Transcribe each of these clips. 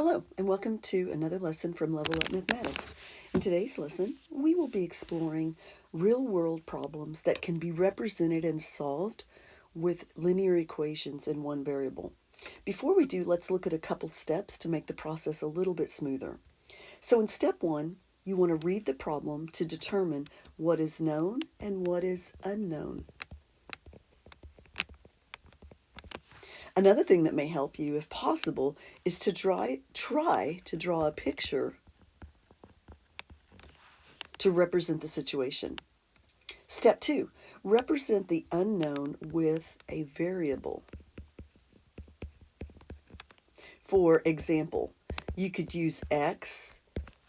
Hello, and welcome to another lesson from Level Up Mathematics. In today's lesson, we will be exploring real-world problems that can be represented and solved with linear equations in one variable. Before we do, let's look at a couple steps to make the process a little bit smoother. So in step one, you want to read the problem to determine what is known and what is unknown. Another thing that may help you, if possible, is to try to draw a picture to represent the situation. Step two, represent the unknown with a variable. For example, you could use x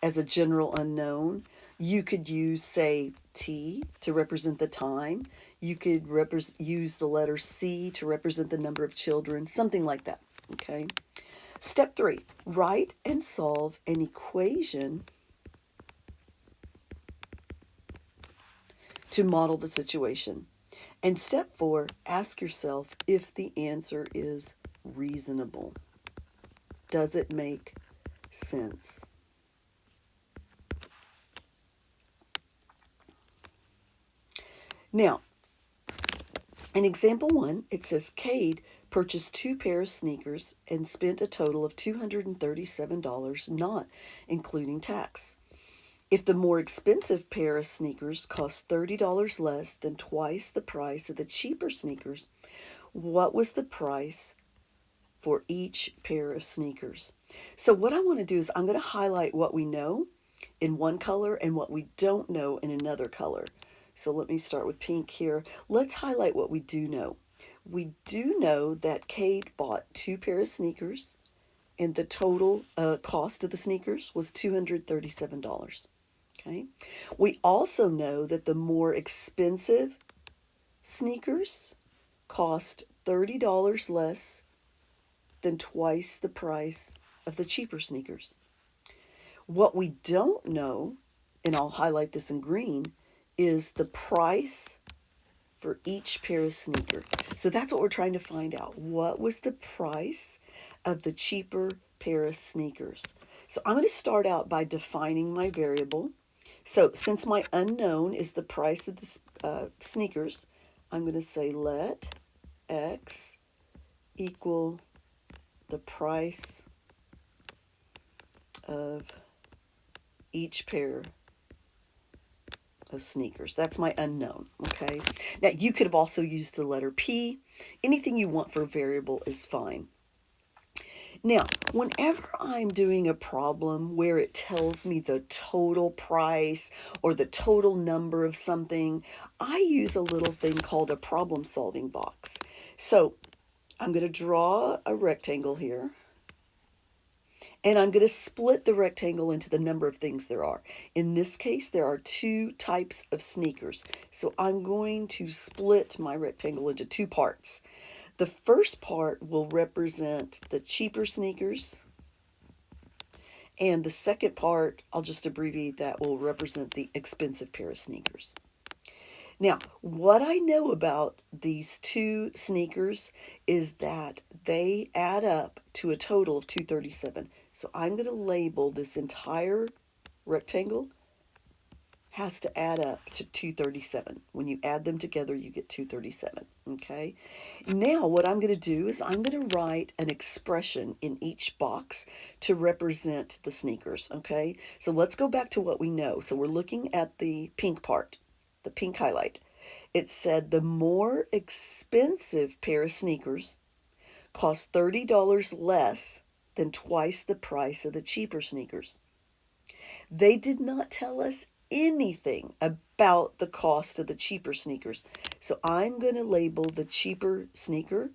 as a general unknown. You could use, say, t to represent the time. You could use the letter C to represent the number of children, something like that, okay? Step three, write and solve an equation to model the situation. And step four, ask yourself if the answer is reasonable. Does it make sense? Now, in example one, it says Cade purchased 2 pairs of sneakers and spent a total of $237, not including tax. If the more expensive pair of sneakers cost $30 less than twice the price of the cheaper sneakers, what was the price for each pair of sneakers? So what I want to do is I'm going to highlight what we know in one color and what we don't know in another color. So let me start with pink here. Let's highlight what we do know. We do know that Cade bought 2 pairs of sneakers and the total cost of the sneakers was $237. Okay. We also know that the more expensive sneakers cost $30 less than twice the price of the cheaper sneakers. What we don't know, and I'll highlight this in green, is the price for each pair of sneaker. So that's what we're trying to find out. What was the price of the cheaper pair of sneakers? So I'm going to start out by defining my variable. So since my unknown is the price of the sneakers, I'm going to say let x equal the price of each pair of sneakers. That's my unknown, okay? Now, you could have also used the letter P. Anything you want for a variable is fine. Now, whenever I'm doing a problem where it tells me the total price or the total number of something, I use a little thing called a problem-solving box. So I'm going to draw a rectangle here, and I'm going to split the rectangle into the number of things there are. In this case, there are 2 types of sneakers. So I'm going to split my rectangle into 2 parts. The first part will represent the cheaper sneakers, and the second part, I'll just abbreviate that, will represent the expensive pair of sneakers. Now, what I know about these 2 sneakers is that they add up to a total of $237. So I'm going to label this entire rectangle has to add up to $237. When you add them together, you get $237, okay? Now what I'm going to do is I'm going to write an expression in each box to represent the sneakers, okay? So let's go back to what we know. So we're looking at the pink part, the pink highlight. It said the more expensive pair of sneakers cost $30 less than twice the price of the cheaper sneakers. They did not tell us anything about the cost of the cheaper sneakers. So I'm going to label the cheaper sneaker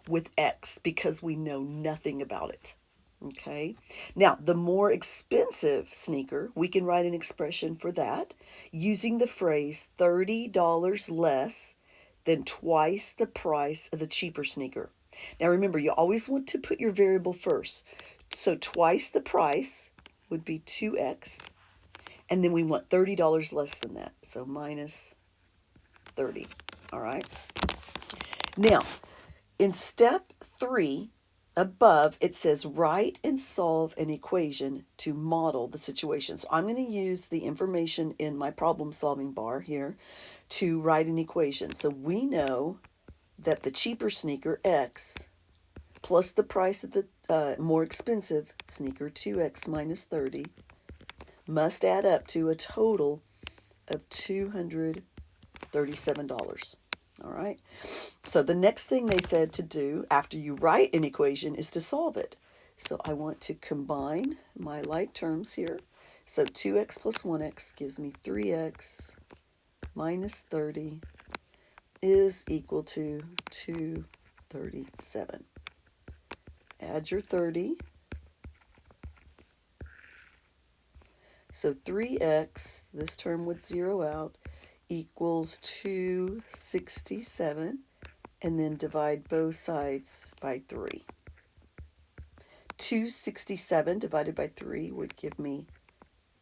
with X because we know nothing about it. Okay. Now, the more expensive sneaker, we can write an expression for that using the phrase $30 less than twice the price of the cheaper sneaker. Now, remember, you always want to put your variable first. So twice the price would be 2x, and then we want $30 less than that, so minus 30, all right? Now, in step 3, above, it says write and solve an equation to model the situation. So I'm going to use the information in my problem solving bar here to write an equation. So we know that the cheaper sneaker, X, plus the price of the more expensive sneaker, 2X minus 30, must add up to a total of $237. All right. So the next thing they said to do after you write an equation is to solve it. So I want to combine my like terms here. So 2x plus 1x gives me 3x minus 30 is equal to 237. Add your 30. So 3x, this term would zero out, equals 267, and then divide both sides by 3. 267 divided by 3 would give me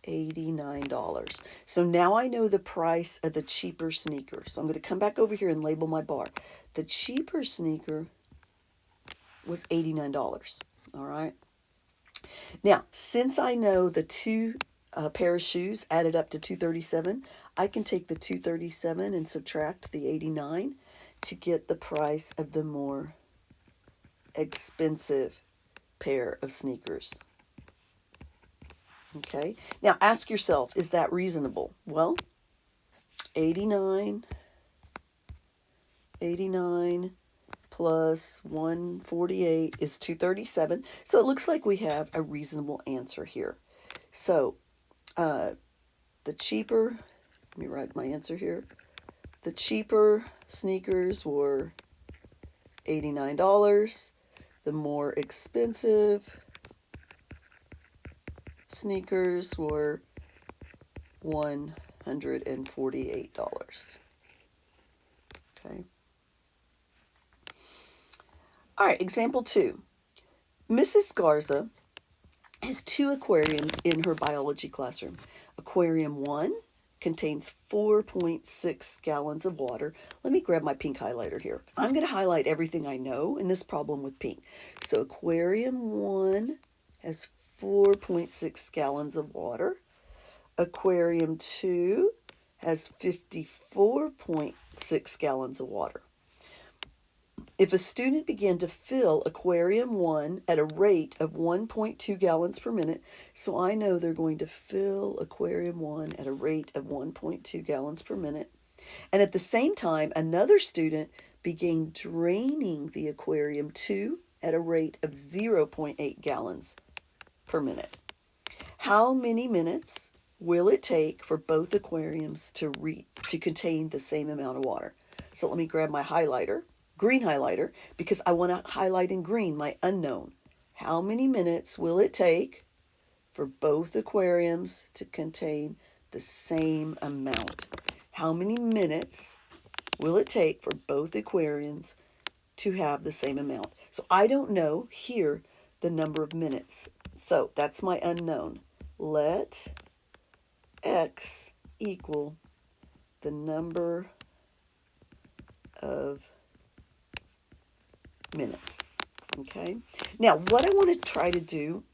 $89. So now I know the price of the cheaper sneaker. So I'm going to come back over here and label my bar. The cheaper sneaker was $89. All right. Now, since I know the two pair of shoes added up to 237, I can take the 237 and subtract the 89 to get the price of the more expensive pair of sneakers. Okay, now ask yourself, is that reasonable? Well, 89 plus 148 is 237. So it looks like we have a reasonable answer here. So the cheaper, let me write my answer here. The cheaper sneakers were $89. The more expensive sneakers were $148. Okay. All right, example 2. Mrs. Garza has 2 aquariums in her biology classroom. Aquarium 1 contains 4.6 gallons of water. Let me grab my pink highlighter here. I'm going to highlight everything I know in this problem with pink. So aquarium 1 has 4.6 gallons of water. Aquarium 2 has 54.6 gallons of water. If a student began to fill aquarium 1 at a rate of 1.2 gallons per minute, so I know they're going to fill aquarium 1 at a rate of 1.2 gallons per minute, and at the same time, another student began draining the aquarium 2 at a rate of 0.8 gallons per minute. How many minutes will it take for both aquariums to contain the same amount of water? So let me grab my highlighter. Green highlighter, because I want to highlight in green my unknown. How many minutes will it take for both aquariums to contain the same amount? How many minutes will it take for both aquariums to have the same amount? So I don't know here the number of minutes. So that's my unknown. Let x equal the number of minutes. Okay. Now, what I want to try to do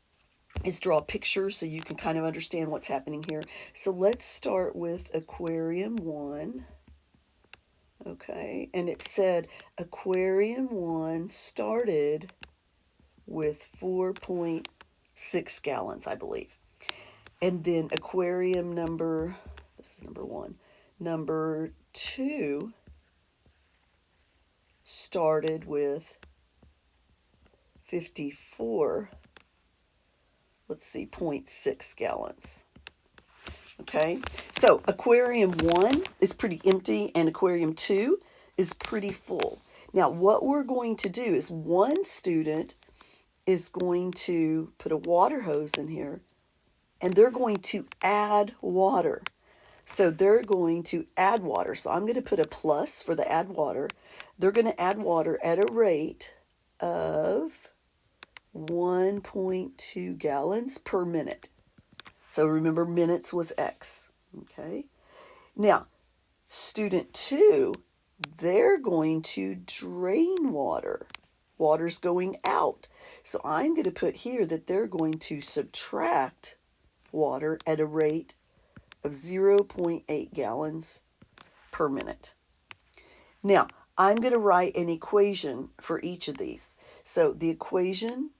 is draw a picture so you can kind of understand what's happening here. So let's start with aquarium 1. Okay. And it said aquarium 1 started with 4.6 gallons, I believe. And then aquarium this is number 1. Number 2 started with 0.6 gallons. Okay, so aquarium 1 is pretty empty and aquarium 2 is pretty full. Now what we're going to do is one student is going to put a water hose in here and they're going to add water. So they're going to add water. So I'm going to put a plus for the add water. They're going to add water at a rate of 1.2 gallons per minute. So remember, minutes was X. Okay. Now, student 2, they're going to drain water. Water's going out. So I'm going to put here that they're going to subtract water at a rate of 0.8 gallons per minute. Now, I'm going to write an equation for each of these. So the equation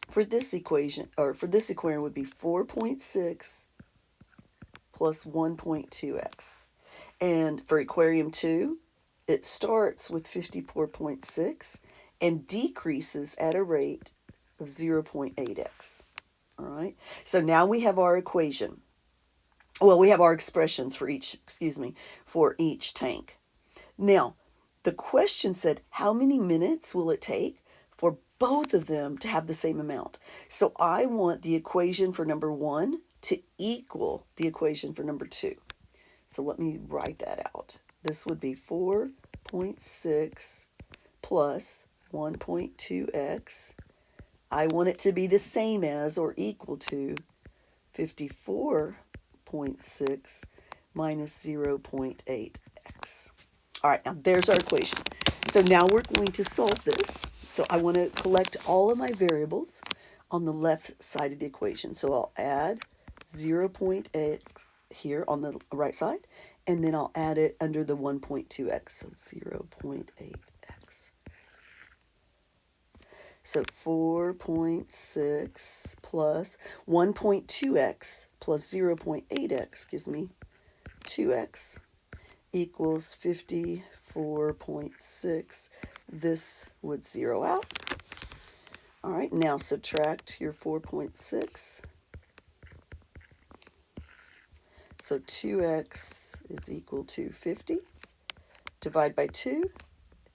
for this equation would be 4.6 plus 1.2x. And for aquarium 2, it starts with 54.6 and decreases at a rate of 0.8x. All right. So now we have our equation. Well, we have our expressions for each tank. Now, the question said, how many minutes will it take for both of them to have the same amount? So I want the equation for number 1 to equal the equation for number 2. So let me write that out. This would be 4.6 plus 1.2x. I want it to be the same as or equal to 54.6 minus 0.8x. All right, now there's our equation. So now we're going to solve this. So I want to collect all of my variables on the left side of the equation. So I'll add 0.8 here on the right side, and then I'll add it under the 1.2x, so 0.8x. So 4.6 plus 1.2x plus 0.8x gives me 2x equals 54.6. This would zero out. All right, now subtract your 4.6. So 2x is equal to 50. Divide by 2.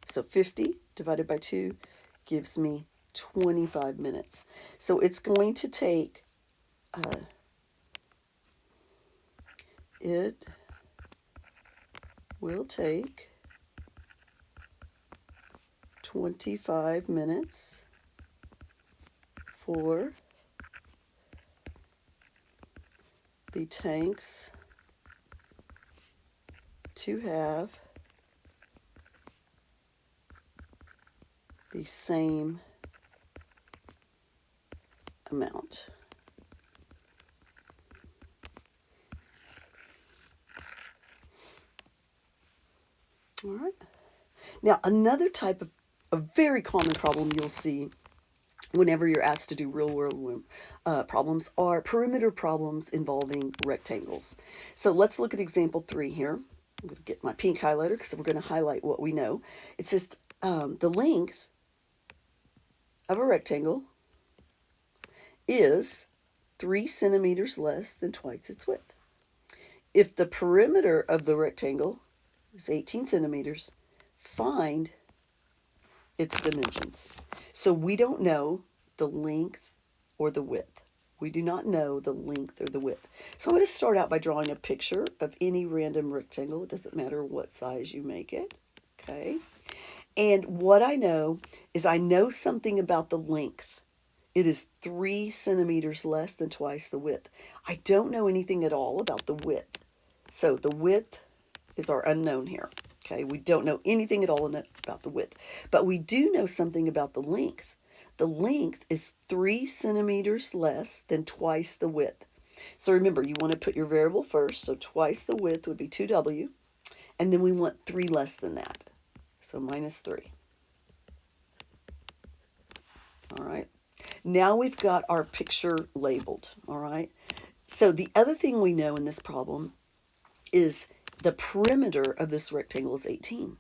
So 50 divided by 2 gives me 25 minutes. So it's going to take, it will take 25 minutes for the tanks to have the same amount. All right. Now, another type of a very common problem you'll see whenever you're asked to do real-world problems are perimeter problems involving rectangles. So let's look at example 3 here. I'm going to get my pink highlighter because we're going to highlight what we know. It says the length of a rectangle is 3 centimeters less than twice its width. If the perimeter of the rectangle is 18 centimeters, find its dimensions. So we don't know the length or the width. We do not know the length or the width. So I'm going to start out by drawing a picture of any random rectangle. It doesn't matter what size you make it. Okay. And what I know is I know something about the length. It is 3 centimeters less than twice the width. I don't know anything at all about the width. So the width is our unknown here. Okay, we don't know anything at all about the width, but we do know something about the length. The length is 3 centimeters less than twice the width. So remember, you want to put your variable first. So twice the width would be 2w, and then we want 3 less than that. So minus 3. All right. Now we've got our picture labeled. All right. So the other thing we know in this problem is the perimeter of this rectangle is 18.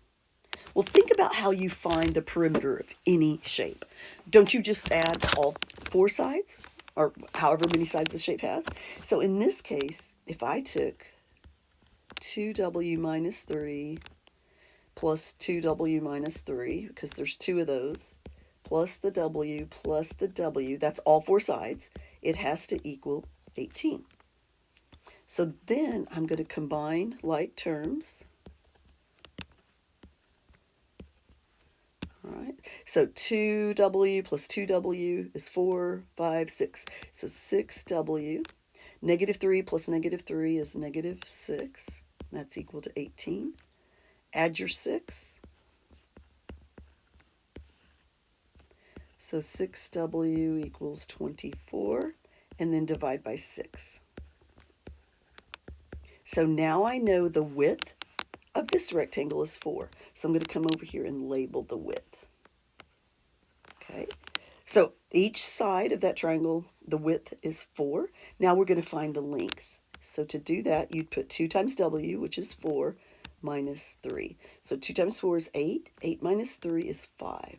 Well, think about how you find the perimeter of any shape. Don't you just add all 4 sides, or however many sides the shape has? So in this case, if I took 2w minus 3 plus 2w minus 3, because there's 2 of those, plus the w, that's all 4 sides, it has to equal 18. So then I'm going to combine like terms. All right, so 2w plus 2w is 4, 5, 6. So 6w. Negative 3 plus negative 3 is negative 6. That's equal to 18. Add your 6. So 6w equals 24, and then divide by 6. So now I know the width of this rectangle is 4. So I'm going to come over here and label the width. Okay, so each side of that triangle, the width is 4. Now we're going to find the length. So to do that, you'd put 2 times w, which is 4, minus 3. So 2 times 4 is 8. 8 minus 3 is 5.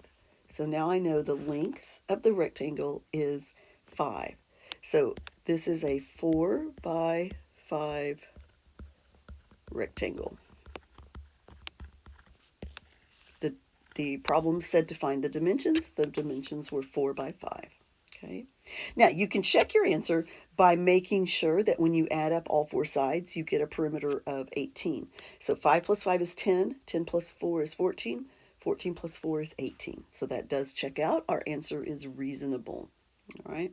So now I know the length of the rectangle is 5. So this is a 4 by 5 rectangle. The problem said to find the dimensions. The dimensions were 4 by 5. Okay. Now you can check your answer by making sure that when you add up all 4 sides, you get a perimeter of 18. So 5 plus 5 is 10. 10 plus 4 is 14. 14 plus 4 is 18. So that does check out. Our answer is reasonable. All right.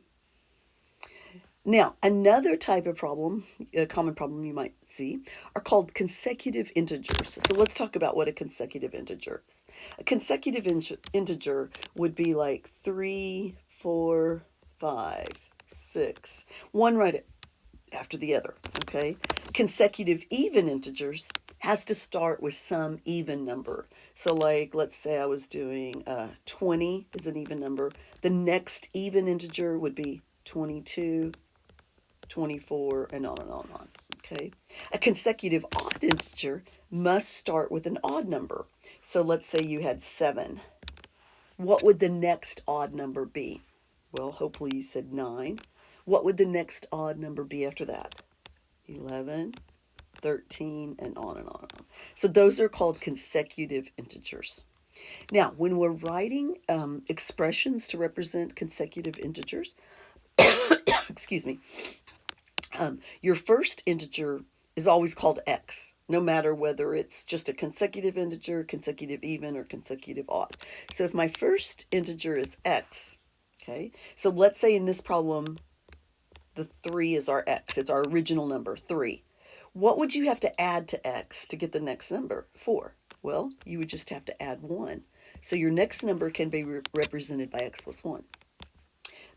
Now, another type of problem, a common problem you might see, are called consecutive integers. So let's talk about what a consecutive integer is. A consecutive integer would be like 3, 4, 5, 6, one right after the other, okay? Consecutive even integers has to start with some even number. So like, let's say I was doing 20 is an even number. The next even integer would be 22, 24, and on and on and on. Okay. A consecutive odd integer must start with an odd number. So let's say you had 7. What would the next odd number be? Well, hopefully you said 9. What would the next odd number be after that? 11, 13, and on and on and on. So those are called consecutive integers. Now, when we're writing expressions to represent consecutive integers, excuse me, your first integer is always called x, no matter whether it's just a consecutive integer, consecutive even, or consecutive odd. So if my first integer is x, okay, so let's say in this problem, the 3 is our x. It's our original number, 3. What would you have to add to x to get the next number, 4? Well, you would just have to add 1. So your next number can be represented by x plus 1.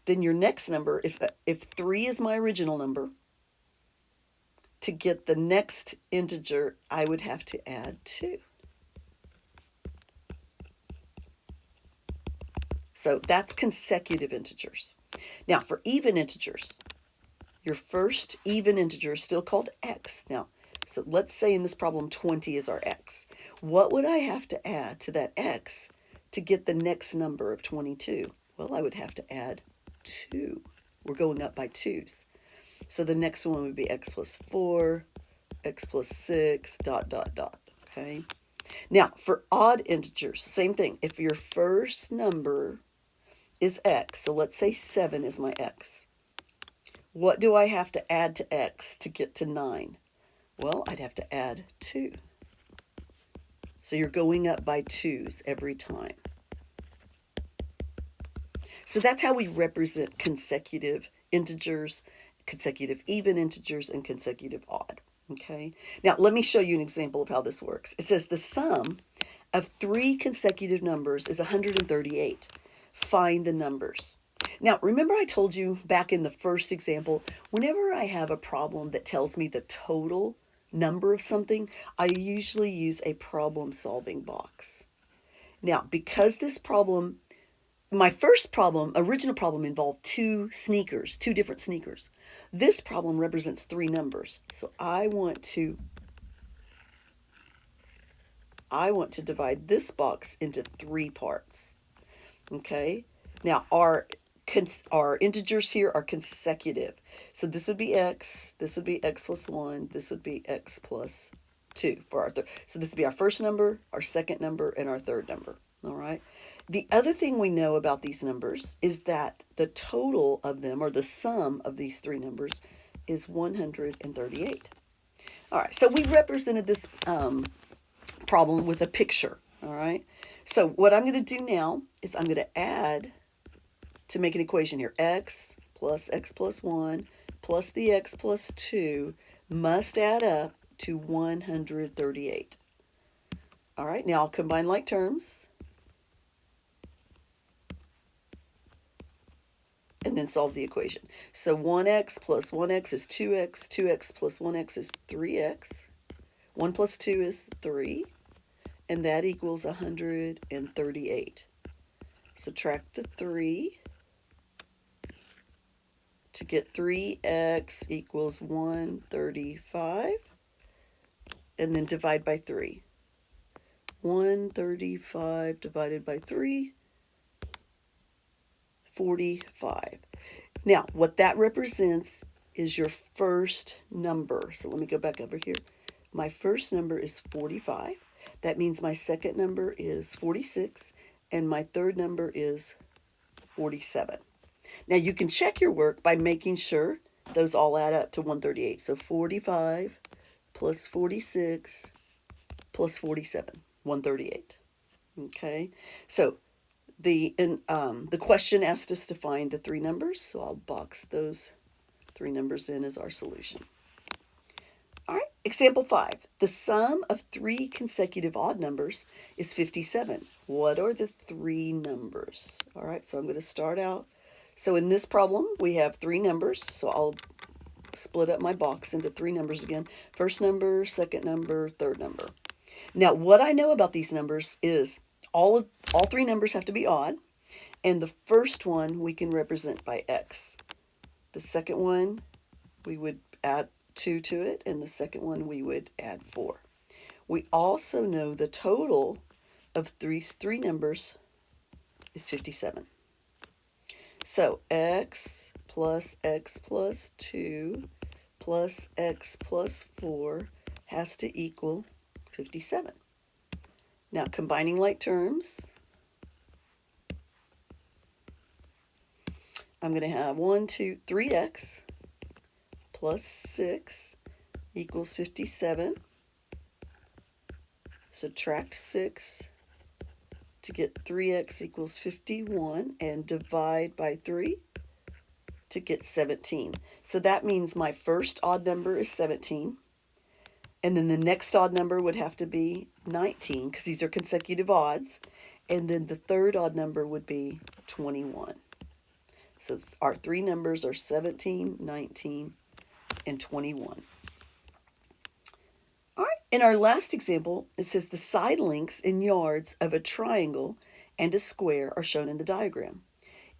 Then your next number, if 3 is my original number, to get the next integer, I would have to add 2. So that's consecutive integers. Now, for even integers, your first even integer is still called x. Now, so let's say in this problem 20 is our x. What would I have to add to that x to get the next number of 22? Well, I would have to add 2. We're going up by 2's. So the next one would be x plus 4, x plus 6, dot, dot, dot, okay? Now, for odd integers, same thing. If your first number is x, so let's say 7 is my x, what do I have to add to x to get to 9? Well, I'd have to add 2. So you're going up by 2's every time. So that's how we represent consecutive integers, consecutive even integers, and consecutive odd. Okay. Now let me show you an example of how this works. It says the sum of 3 consecutive numbers is 138. Find the numbers. Now remember I told you back in the first example, whenever I have a problem that tells me the total number of something, I usually use a problem solving box. Now because this problem, my first problem, original problem, involved 2 sneakers, 2 different sneakers. This problem represents 3 numbers. So I want to divide this box into 3 parts. Okay? Now our integers here are consecutive. So this would be x, this would be x plus 1, this would be x plus 2 for our third. So this would be our first number, our second number, and our third number. All right? The other thing we know about these numbers is that the total of them, or the sum of these 3 numbers, is 138. All right, so we represented this problem with a picture. All right, so what I'm going to do now is I'm going to add, to make an equation here, x plus 1 plus the x plus 2 must add up to 138. All right, now I'll combine like terms. and then solve the equation. So 1x plus 1x is 2x, 2x plus 1x is 3x, 1 plus 2 is 3, and that equals 138. Subtract the 3 to get 3x equals 135, and then divide by 3. 135 divided by 3, 45. Now, what that represents is your first number. So let me go back over here. My first number is 45. That means my second number is 46, and my third number is 47. Now, you can check your work by making sure those all add up to 138. So 45 plus 46 plus 47, 138. Okay, so the question asked us to find the three numbers, so I'll box those three numbers in as our solution. All right, example 5. The sum of three consecutive odd numbers is 57. What are the three numbers? All right, so I'm going to start out. So in this problem, we have three numbers, so I'll split up my box into three numbers again. First number, second number, third number. Now, what I know about these numbers is all three numbers have to be odd, and the first one we can represent by x. The second one, we would add 2 to it, and the second one we would add 4. We also know the total of these three numbers is 57. So x plus 2 plus x plus 4 has to equal 57. Now, combining like terms, I'm going to have 3x plus 6 equals 57. Subtract 6 to get 3x equals 51, and divide by 3 to get 17. So that means my first odd number is 17. And then the next odd number would have to be 19, because these are consecutive odds. And then the third odd number would be 21. So our three numbers are 17, 19, and 21. All right, in our last example, it says the side lengths in yards of a triangle and a square are shown in the diagram.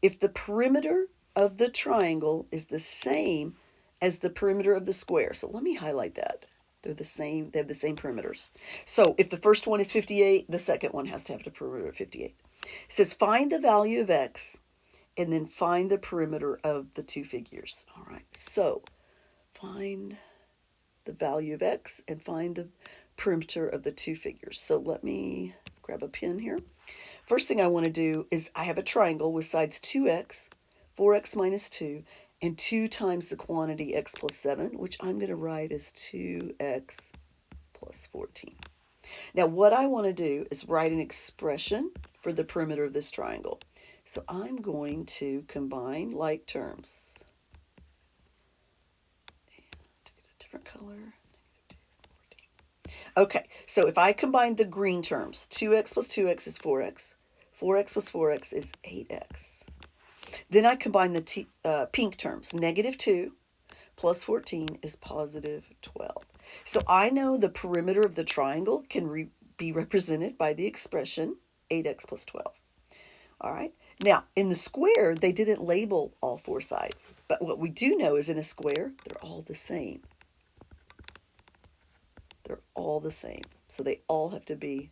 If the perimeter of the triangle is the same as the perimeter of the square, so let me highlight that. They're the same, they have the same perimeters. So if the first one is 58, the second one has to have the perimeter of 58. It says find the value of x and then find the perimeter of the two figures. All right, so find the value of x and find the perimeter of the two figures. So let me grab a pen here. First thing I want to do is I have a triangle with sides 2x, 4x minus 2, and 2 times the quantity x plus 7, which I'm going to write as 2x plus 14. Now, what I want to do is write an expression for the perimeter of this triangle. So I'm going to combine like terms. To get a different color. Okay, so if I combine the green terms, 2x plus 2x is 4x. 4x plus 4x is 8x. Then I combine the pink terms. Negative 2 plus 14 is positive 12. So I know the perimeter of the triangle can be represented by the expression 8x plus 12. All right. Now, in the square, they didn't label all four sides. But what we do know is in a square, they're all the same. They're all the same. So they all have to be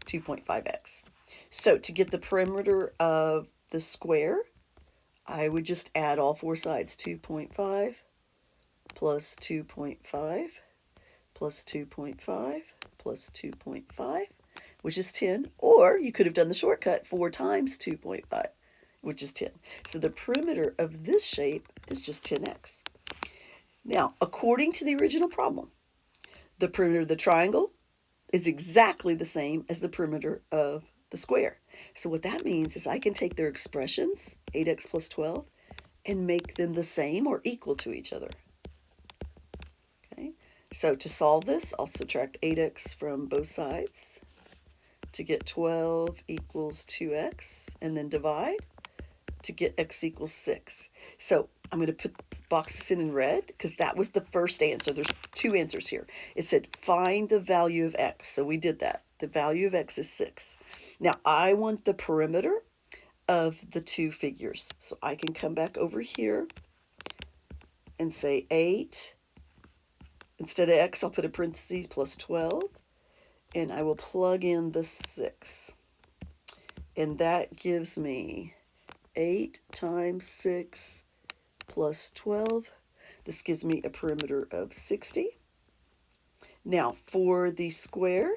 2.5x. So to get the perimeter of the square, I would just add all four sides. 2.5 plus 2.5 plus 2.5 plus 2.5, which is 10. Or you could have done the shortcut, 4 times 2.5, which is 10. So the perimeter of this shape is just 10x. Now, according to the original problem, the perimeter of the triangle is exactly the same as the perimeter of the square. So what that means is I can take their expressions, 8x plus 12, and make them the same or equal to each other. Okay, so to solve this, I'll subtract 8x from both sides to get 12 equals 2x, and then divide. to get x equals 6. So I'm going to box this in red because that was the first answer. There's two answers here. It said find the value of x. So we did that. The value of x is 6. Now I want the perimeter of the two figures. So I can come back over here and say 8. Instead of x, I'll put a parentheses plus 12. And I will plug in the 6. And that gives me 8 times 6 plus 12. This gives me a perimeter of 60. Now for the square,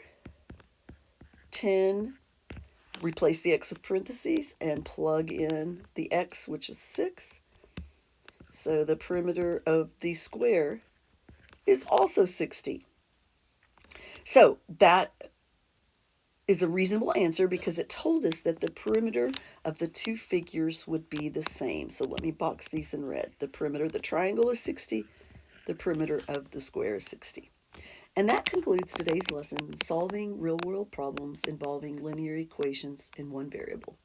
10, replace the x with parentheses and plug in the x, which is 6. So the perimeter of the square is also 60. So that is a reasonable answer because it told us that the perimeter of the two figures would be the same. So let me box these in red. The perimeter of the triangle is 60. The perimeter of the square is 60. And that concludes today's lesson, solving real-world problems involving linear equations in one variable.